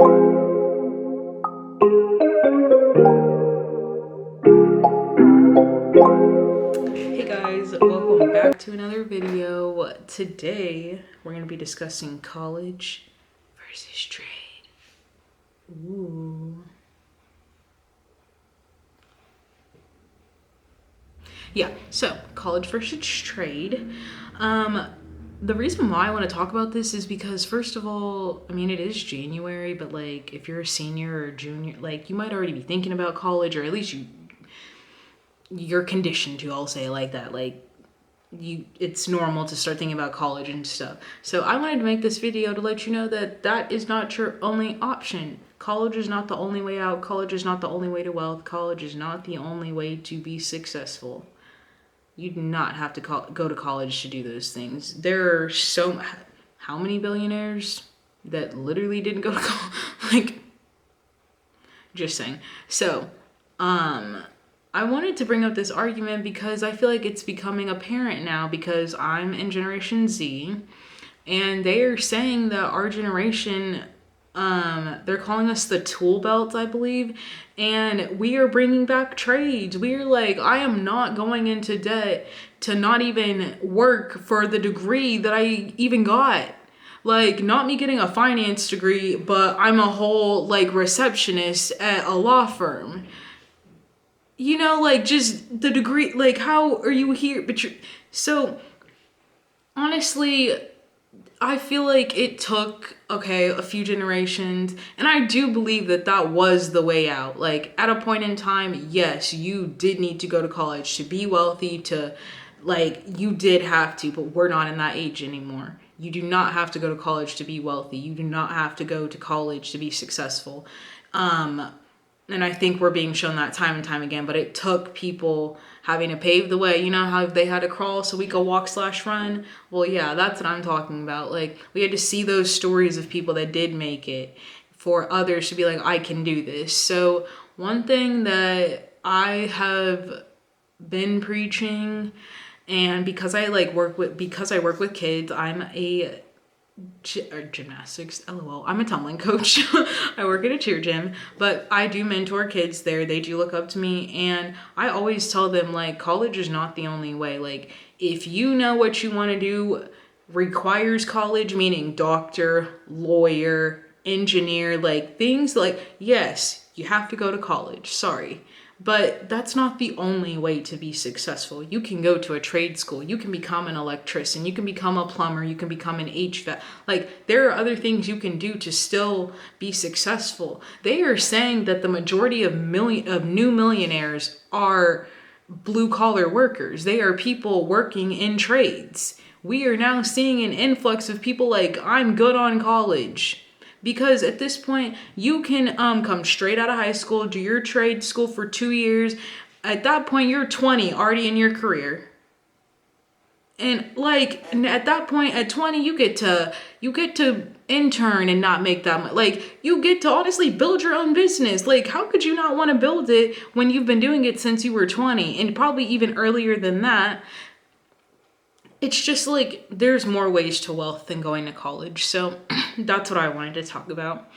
Hey guys, welcome back to another video. Today we're going to be discussing college versus trade. Ooh. Yeah, so college versus trade. The reason why I want to talk about this is because, first of all, I mean, it is January, but like if you're a senior or junior, like you might already be thinking about college, or at least you're conditioned to, I'll say it like that. Like it's normal to start thinking about college and stuff. So I wanted to make this video to let you know that that is not your only option. College is not the only way out. College is not the only way to wealth. College is not the only way to be successful. You do not have to go to college to do those things. There are how many billionaires that literally didn't go to college? Like, just saying. So, I wanted to bring up this argument because I feel like it's becoming apparent now, because I'm in Generation Z and they are saying that our generation, they're calling us the tool belt, I believe, and we are bringing back trades. We're like, I am not going into debt to not even work for the degree that I even got. Like, not me getting a finance degree, but I'm a whole like receptionist at a law firm. You know, like, just the degree, like, how are you here? But you're, so, honestly, I feel like it took, a few generations, and I do believe that that was the way out. Like, at a point in time, yes, you did need to go to college to be wealthy, you did have to, but we're not in that age anymore. You do not have to go to college to be wealthy. You do not have to go to college to be successful. And I think we're being shown that time and time again, but it took people having to pave the way. You know how they had to crawl so we could walk/run? Well, yeah, that's what I'm talking about. Like, we had to see those stories of people that did make it for others to be like, I can do this. So one thing that I have been preaching, and because I work with kids, I'm a gymnastics, lol, I'm a tumbling coach. I work at a cheer gym, but I do mentor kids there. They do look up to me, and I always tell them, like, college is not the only way. Like, if you know what you want to do requires college, meaning doctor, lawyer, engineer, like things like, yes, you have to go to college, sorry. But that's not the only way to be successful. You can go to a trade school. You can become an electrician. You can become a plumber. You can become an HVAC. Like, there are other things you can do to still be successful. They are saying that the majority of new millionaires are blue collar workers. They are people working in trades. We are now seeing an influx of people like, I'm good on college. Because at this point, you can come straight out of high school, do your trade school for 2 years. At that point, you're 20, already in your career. And like, at that point, at 20, you get to intern and not make that much. Like, you get to honestly build your own business. Like, how could you not want to build it when you've been doing it since you were 20, and probably even earlier than that? It's just like, there's more ways to wealth than going to college. So that's what I wanted to talk about.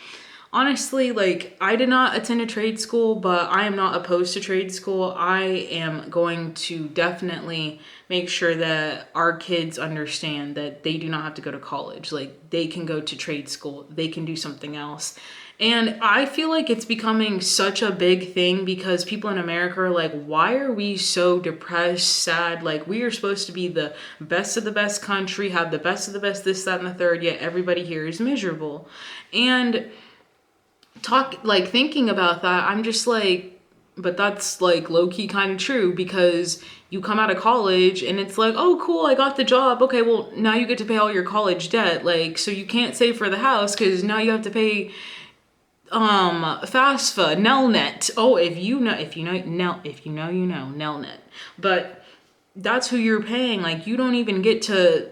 Honestly, like, I did not attend a trade school, but I am not opposed to trade school. I am going to definitely make sure that our kids understand that they do not have to go to college. Like, they can go to trade school. They can do something else. And I feel like it's becoming such a big thing because people in America are like, why are we so depressed, sad? Like, we are supposed to be the best of the best country, have the best of the best, this, that, and the third, yet everybody here is miserable. And thinking about that, I'm just like, but that's like low-key kind of true, because you come out of college and it's like, oh cool, I got the job. Okay, well, now you get to pay all your college debt. Like, so you can't save for the house because now you have to pay FAFSA, Nelnet. Oh, if you know, Nelnet. But that's who you're paying. Like, you don't even get to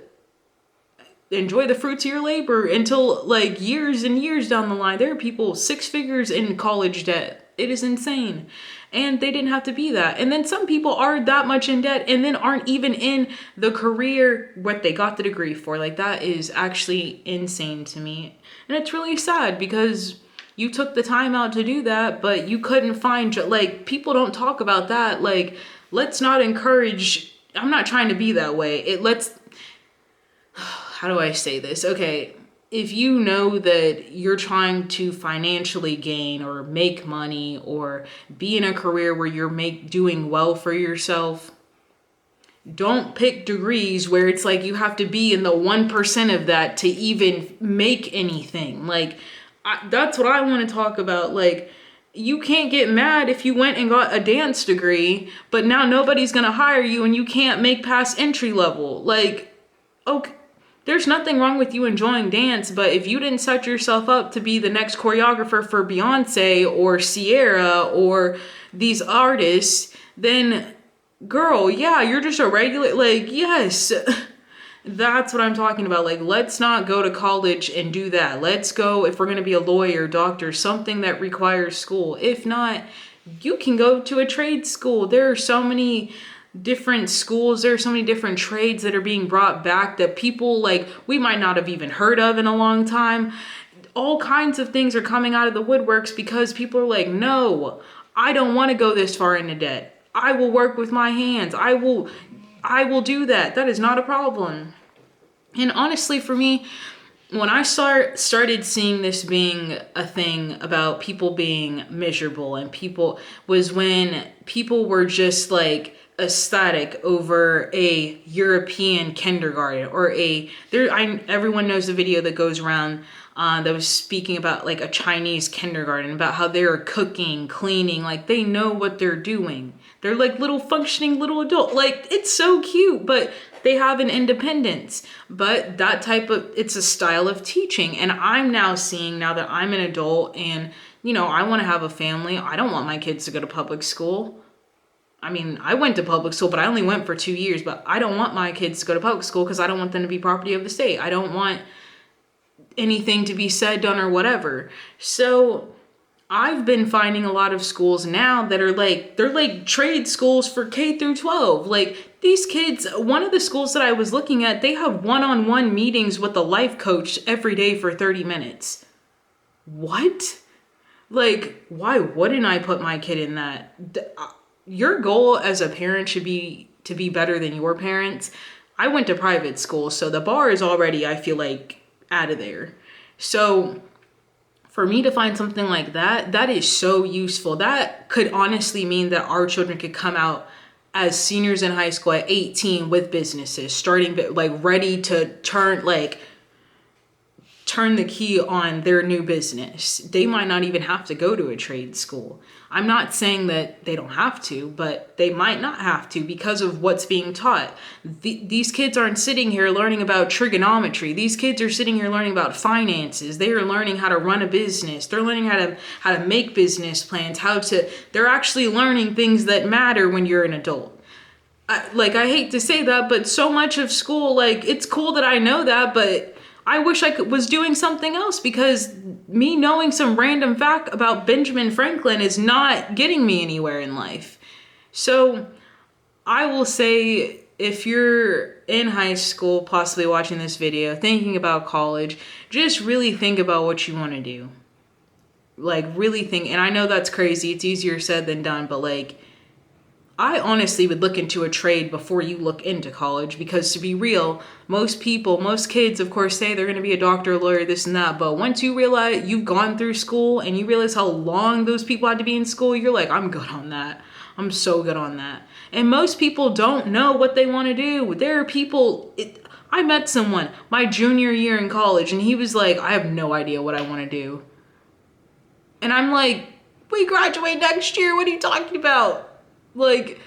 enjoy the fruits of your labor until like years and years down the line. There are people 6 figures in college debt. It is insane. And they didn't have to be that. And then some people are that much in debt and then aren't even in the career what they got the degree for. Like, that is actually insane to me. And it's really sad because you took the time out to do that, but you couldn't find, like, people don't talk about that. Like, let's not encourage, I'm not trying to be that way. How do I say this? Okay, if you know that you're trying to financially gain or make money or be in a career where you're doing well for yourself, don't pick degrees where it's like you have to be in the 1% of that to even make anything. Like, that's what I want to talk about. Like, you can't get mad if you went and got a dance degree, but now nobody's going to hire you and you can't make past entry level. Like, okay, there's nothing wrong with you enjoying dance, but if you didn't set yourself up to be the next choreographer for Beyonce or Sierra or these artists, then girl, yeah, you're just a regular, like, yes, that's what I'm talking about. Like, let's not go to college and do that. Let's go, if we're going to be a lawyer, doctor, something that requires school. If not, you can go to a trade school. There are so many different schools, there are so many different trades that are being brought back that people, like, we might not have even heard of in a long time. All kinds of things are coming out of the woodworks because people are like, no, I don't want to go this far into debt. I will work with my hands. I will do that. That is not a problem. And honestly, for me, when I started seeing this being a thing about people being miserable and was when people were just like ecstatic over a European kindergarten or everyone knows the video that goes around that was speaking about like a Chinese kindergarten, about how they're cooking, cleaning, like they know what they're doing. They're like little functioning little adult. Like, it's so cute, but they have an independence. But it's a style of teaching. And I'm now seeing, now that I'm an adult and, I want to have a family, I don't want my kids to go to public school. I mean, I went to public school, but I only went for 2 years. But I don't want my kids to go to public school because I don't want them to be property of the state. I don't want anything to be said, done, or whatever. So I've been finding a lot of schools now that are like, they're like trade schools for K through 12. Like, these kids, one of the schools that I was looking at, they have one-on-one meetings with a life coach every day for 30 minutes. What? Like, why wouldn't I put my kid in that? Your goal as a parent should be to be better than your parents. I went to private school, so the bar is already, I feel like, out of there. So for me to find something like that, that is so useful. That could honestly mean that our children could come out as seniors in high school at 18 with businesses, starting like ready to turn the key on their new business. They might not even have to go to a trade school. I'm not saying that they don't have to, but they might not have to because of what's being taught. These kids aren't sitting here learning about trigonometry. These kids are sitting here learning about finances. They are learning how to run a business. They're learning how to make business plans, they're actually learning things that matter when you're an adult. I hate to say that, but so much of school, like, it's cool that I know that, but I wish I was doing something else, because me knowing some random fact about Benjamin Franklin is not getting me anywhere in life. So I will say, if you're in high school, possibly watching this video, thinking about college, just really think about what you want to do. Like, really think. And I know that's crazy. It's easier said than done, but like, I honestly would look into a trade before you look into college, because to be real, most kids, of course, say they're going to be a doctor, a lawyer, this and that. But once you realize you've gone through school and you realize how long those people had to be in school, you're like, I'm good on that. I'm so good on that. And most people don't know what they want to do. There are people, I met someone my junior year in college and he was like, I have no idea what I want to do. And I'm like, we graduate next year. What are you talking about? Like,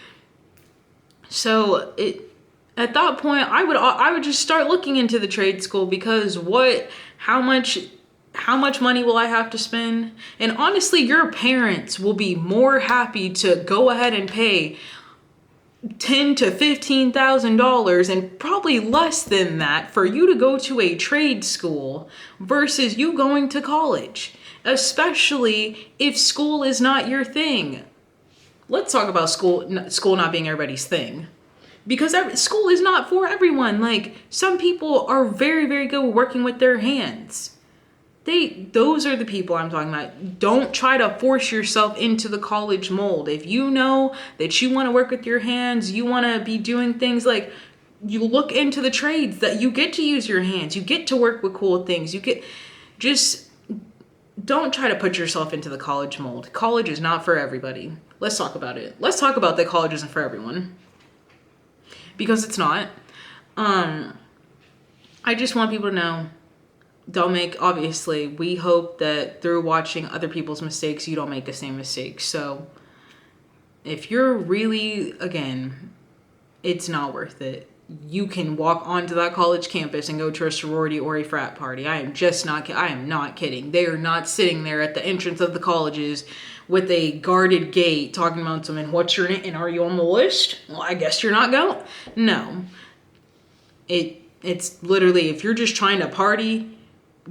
so at that point, I would just start looking into the trade school, because how much money will I have to spend? And honestly, your parents will be more happy to go ahead and pay $10,000 to $15,000 and probably less than that for you to go to a trade school versus you going to college, especially if school is not your thing. Let's talk about school not being everybody's thing, because school is not for everyone. Like, some people are very, very good working with their hands. Those are the people I'm talking about. Don't try to force yourself into the college mold. If you know that you want to work with your hands, you want to be doing things like, you look into the trades that you get to use your hands, you get to work with cool things, just don't try to put yourself into the college mold. College is not for everybody. Let's talk about it. Let's talk about that college isn't for everyone, because it's not. I just want people to know, obviously, we hope that through watching other people's mistakes, you don't make the same mistakes. So if you're really, again, it's not worth it. You can walk onto that college campus and go to a sorority or a frat party. I am not kidding. They are not sitting there at the entrance of the colleges with a guarded gate talking about something. What's your name? And are you on the list? Well, I guess you're not going. No. It's literally, if you're just trying to party,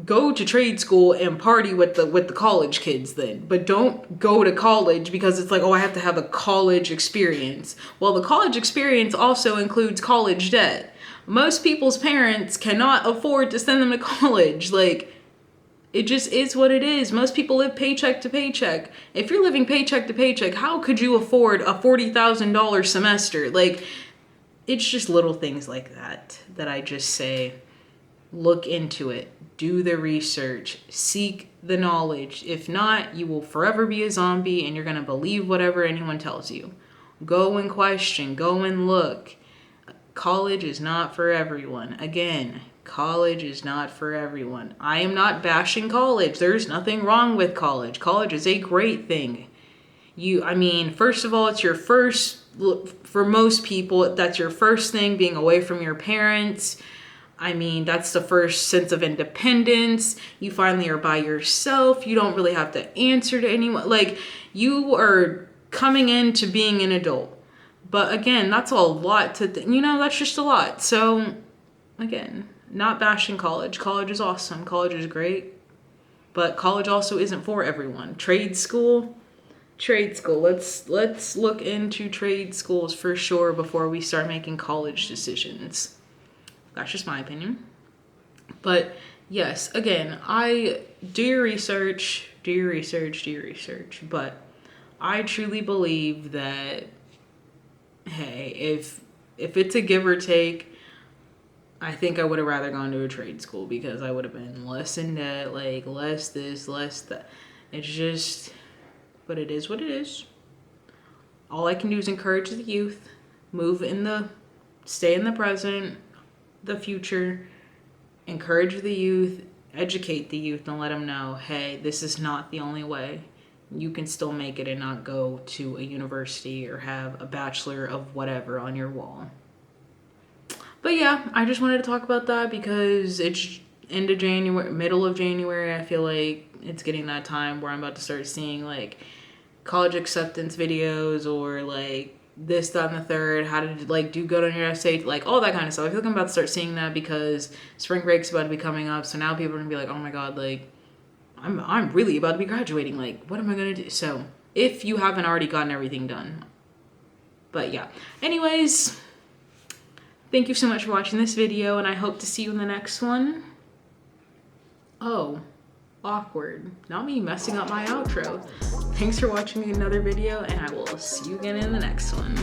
go to trade school and party with the college kids then. But don't go to college because it's like, oh, I have to have a college experience. Well, the college experience also includes college debt. Most people's parents cannot afford to send them to college. Like, it just is what it is. Most people live paycheck to paycheck. If you're living paycheck to paycheck, how could you afford a $40,000 semester? Like, it's just little things like that I just say, look into it. Do the research, seek the knowledge. If not, you will forever be a zombie and you're going to believe whatever anyone tells you. Go and question, go and look. College is not for everyone. Again, college is not for everyone. I am not bashing college. There's nothing wrong with college. College is a great thing. First of all, it's your first, for most people, that's your first thing, being away from your parents. That's the first sense of independence. You finally are by yourself. You don't really have to answer to anyone. Like, you are coming into being an adult. But again, that's a lot to, that's just a lot. So again, not bashing college. College is awesome. College is great. But college also isn't for everyone. Trade school. Let's look into trade schools for sure before we start making college decisions. That's just my opinion. But yes, again, do your research. But I truly believe that, hey, if it's a give or take, I think I would have rather gone to a trade school because I would have been less in debt, like less this, less that. It's just, but it is what it is. All I can do is encourage the youth, stay in the present, the future, encourage the youth, educate the youth, and let them know, hey, this is not the only way. You can still make it and not go to a university or have a bachelor of whatever on your wall. But yeah, I just wanted to talk about that because it's end of January, middle of January. I feel like it's getting that time where I'm about to start seeing like college acceptance videos or like this, that, and the third, how to like do good on your essay, like all that kind of stuff. I feel like I'm about to start seeing that because spring break's about to be coming up. So now people are gonna be like, oh my God, like I'm really about to be graduating. Like, what am I gonna do? So if you haven't already gotten everything done. But yeah, anyways, thank you so much for watching this video and I hope to see you in the next one. Oh, awkward. Not me messing up my outro. Thanks for watching another video and I will see you again in the next one.